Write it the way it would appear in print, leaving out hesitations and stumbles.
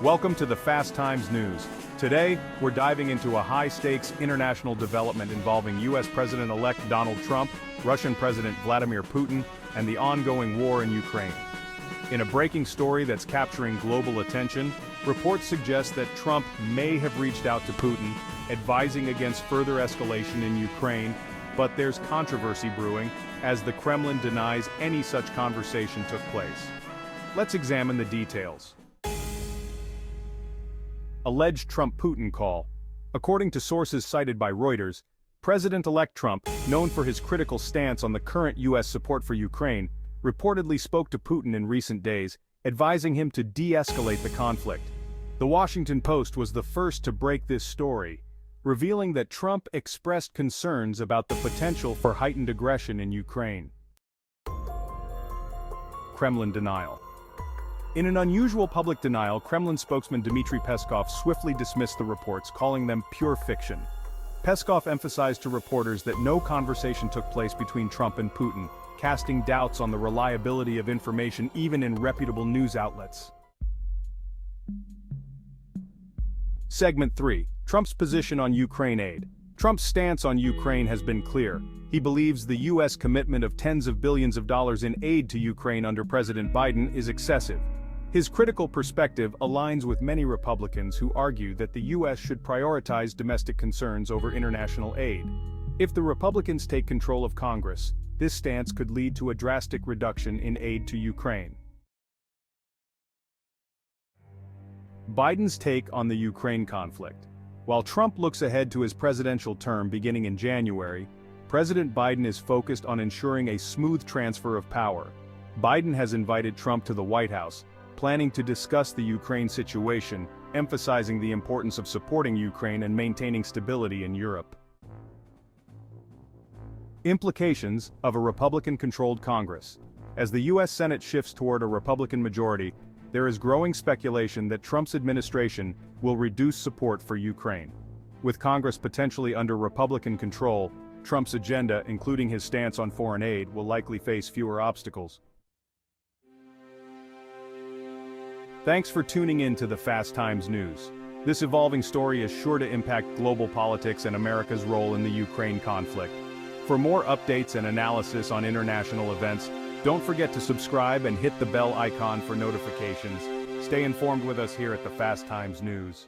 Welcome to the Fast Times News. Today, we're diving into a high-stakes international development involving U.S. President-elect Donald Trump, Russian President Vladimir Putin, and the ongoing war in Ukraine. In a breaking story that's capturing global attention, reports suggest that Trump may have reached out to Putin, advising against further escalation in Ukraine, but there's controversy brewing, as the Kremlin denies any such conversation took place. Let's examine the details. Alleged Trump-Putin call. According to sources cited by Reuters, President-elect Trump, known for his critical stance on the current U.S. support for Ukraine, reportedly spoke to Putin in recent days, advising him to de-escalate the conflict. The Washington Post was the first to break this story, revealing that Trump expressed concerns about the potential for heightened aggression in Ukraine. Kremlin denial. In an unusual public denial, Kremlin spokesman Dmitry Peskov swiftly dismissed the reports, calling them pure fiction. Peskov emphasized to reporters that no conversation took place between Trump and Putin, casting doubts on the reliability of information even in reputable news outlets. Segment 3. Trump's position on Ukraine aid. Trump's stance on Ukraine has been clear. He believes the U.S. commitment of tens of billions of dollars in aid to Ukraine under President Biden is excessive. His critical perspective aligns with many Republicans who argue that the U.S. should prioritize domestic concerns over international aid. If the Republicans take control of Congress, this stance could lead to a drastic reduction in aid to Ukraine. Biden's take on the Ukraine conflict. While Trump looks ahead to his presidential term beginning in January, President Biden is focused on ensuring a smooth transfer of power. Biden has invited Trump to the White House, planning to discuss the Ukraine situation, emphasizing the importance of supporting Ukraine and maintaining stability in Europe. Implications of a Republican-controlled Congress. As the U.S. Senate shifts toward a Republican majority, there is growing speculation that Trump's administration will reduce support for Ukraine. With Congress potentially under Republican control, Trump's agenda, including his stance on foreign aid, will likely face fewer obstacles. Thanks for tuning in to the Fast Times News. This evolving story is sure to impact global politics and America's role in the Ukraine conflict. For more updates and analysis on international events, don't forget to subscribe and hit the bell icon for notifications. Stay informed with us here at the Fast Times News.